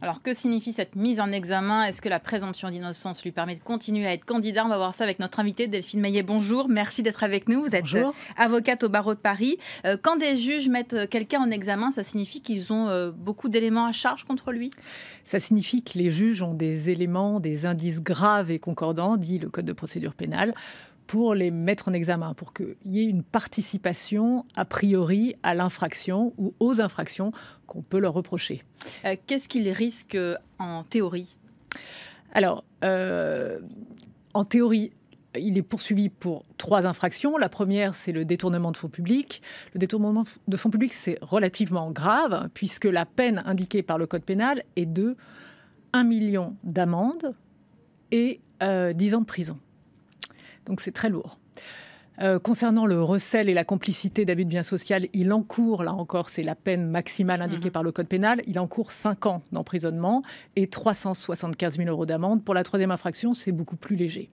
Alors, que signifie cette mise en examen? Est-ce que la présomption d'innocence lui permet de continuer à être candidat? On va voir ça avec notre invitée Delphine Maillet. Bonjour, merci d'être avec nous. Vous êtes Bonjour. avocate au barreau de Paris. Quand des juges mettent quelqu'un en examen, ça signifie qu'ils ont beaucoup d'éléments à charge contre lui? Ça signifie que les juges ont des éléments, des indices graves et concordants, dit le Code de procédure pénale, pour les mettre en examen, pour qu'il y ait une participation a priori à l'infraction ou aux infractions qu'on peut leur reprocher. Qu'est-ce qu'ils risquent en théorie? Alors, en théorie, il est poursuivi pour 3 infractions. La première, c'est le détournement de fonds publics. Le détournement de fonds publics, c'est relativement grave, puisque la peine indiquée par le Code pénal est de 1 million d'amende et 10 ans de prison. Donc c'est très lourd. Concernant le recel et la complicité d'abus de bien social, il encourt, là encore, c'est la peine maximale indiquée par le Code pénal, il encourt 5 ans d'emprisonnement et 375 000 € d'amende. Pour la 3e infraction, c'est beaucoup plus léger.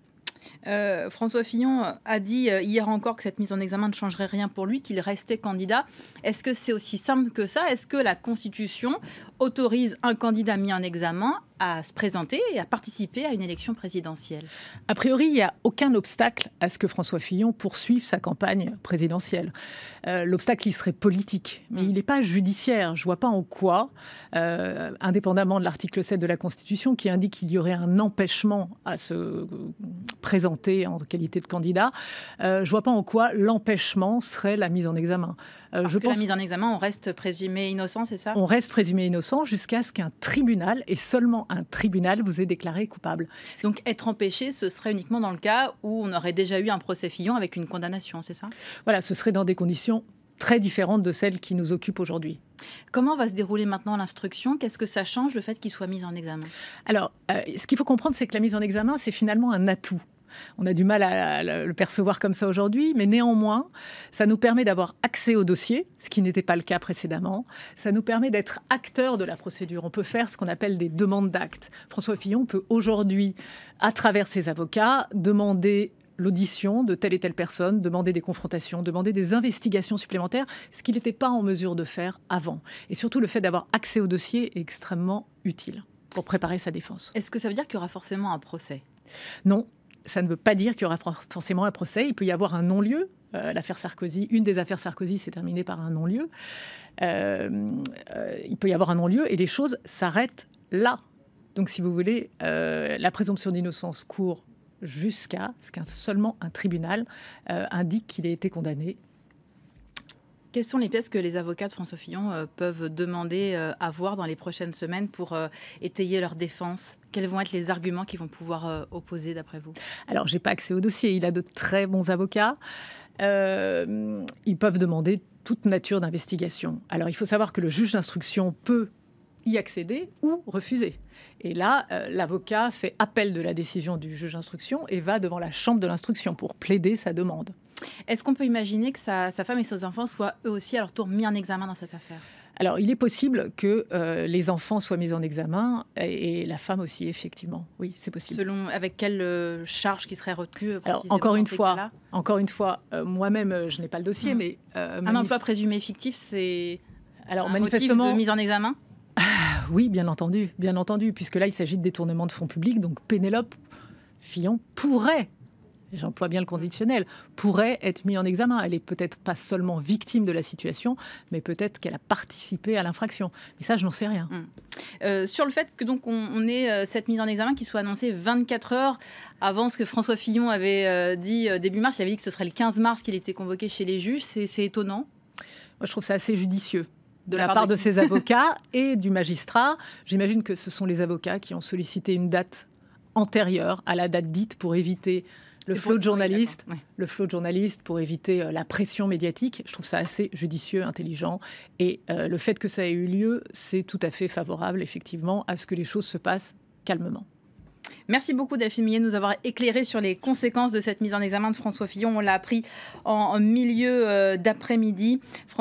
François Fillon a dit hier encore que cette mise en examen ne changerait rien pour lui, qu'il restait candidat. Est-ce que c'est aussi simple que ça? Est-ce que la Constitution autorise un candidat mis en examen à se présenter et à participer à une élection présidentielle? A priori, il n'y a aucun obstacle à ce que François Fillon poursuive sa campagne présidentielle. L'obstacle, il serait politique, mais il n'est pas judiciaire. Je ne vois pas en quoi, indépendamment de l'article 7 de la Constitution, qui indique qu'il y aurait un empêchement à se présenter en qualité de candidat, je ne vois pas en quoi l'empêchement serait la mise en examen. Parce que la mise en examen, on reste présumé innocent, c'est ça? On reste présumé innocent jusqu'à ce qu'un tribunal, et seulement un tribunal, vous ait déclaré coupable. Donc être empêché, ce serait uniquement dans le cas où on aurait déjà eu un procès Fillon avec une condamnation, c'est ça? Voilà, ce serait dans des conditions très différentes de celles qui nous occupent aujourd'hui. Comment va se dérouler maintenant l'instruction? Qu'est-ce que ça change, le fait qu'il soit mis en examen? Alors, ce qu'il faut comprendre, c'est que la mise en examen, c'est finalement un atout. On a du mal à le percevoir comme ça aujourd'hui, mais néanmoins, ça nous permet d'avoir accès au dossier, ce qui n'était pas le cas précédemment. Ça nous permet d'être acteur de la procédure. On peut faire ce qu'on appelle des demandes d'actes. François Fillon peut aujourd'hui, à travers ses avocats, demander l'audition de telle et telle personne, demander des confrontations, demander des investigations supplémentaires, ce qu'il n'était pas en mesure de faire avant. Et surtout, le fait d'avoir accès au dossier est extrêmement utile pour préparer sa défense. Est-ce que ça veut dire qu'il y aura forcément un procès? Non. Ça ne veut pas dire qu'il y aura forcément un procès. Il peut y avoir un non-lieu. L'affaire Sarkozy, une des affaires Sarkozy s'est terminée par un non-lieu. Il peut y avoir un non-lieu et les choses s'arrêtent là. Donc, si vous voulez, la présomption d'innocence court jusqu'à ce qu'un seulement un tribunal indique qu'il ait été condamné. Quelles sont les pièces que les avocats de François Fillon peuvent demander à voir dans les prochaines semaines pour étayer leur défense? Quels vont être les arguments qu'ils vont pouvoir opposer d'après vous? Alors, je n'ai pas accès au dossier. Il a de très bons avocats. Ils peuvent demander toute nature d'investigation. Alors, il faut savoir que le juge d'instruction peut y accéder ou refuser. Et là, l'avocat fait appel de la décision du juge d'instruction et va devant la chambre de l'instruction pour plaider sa demande. Est-ce qu'on peut imaginer que sa femme et ses enfants soient eux aussi à leur tour mis en examen dans cette affaire? Alors, il est possible que les enfants soient mis en examen et la femme aussi, effectivement. Oui, c'est possible. Selon avec quelle charge qui serait retenue? Alors, encore une fois, moi-même, je n'ai pas le dossier, mais... un emploi présumé fictif, c'est alors, un manifestement, motif de mise en examen? Oui, bien entendu, puisque là, il s'agit de détournement de fonds publics. Donc, Pénélope Fillon pourrait, j'emploie bien le conditionnel, pourrait être mis en examen. Elle est peut-être pas seulement victime de la situation, mais peut-être qu'elle a participé à l'infraction. Mais ça, je n'en sais rien. Sur le fait que donc on ait cette mise en examen qui soit annoncée 24 heures avant ce que François Fillon avait dit début mars, il avait dit que ce serait le 15 mars qu'il était convoqué chez les juges, c'est étonnant. Moi, je trouve ça assez judicieux. De la part de ses avocats et du magistrat. J'imagine que ce sont les avocats qui ont sollicité une date antérieure à la date dite pour éviter le flot de journalistes, pour éviter la pression médiatique. Je trouve ça assez judicieux, intelligent. Et le fait que ça ait eu lieu, c'est tout à fait favorable, effectivement, à ce que les choses se passent calmement. Merci beaucoup Delphine Maillet de nous avoir éclairé sur les conséquences de cette mise en examen de François Fillon. On l'a appris en milieu d'après-midi.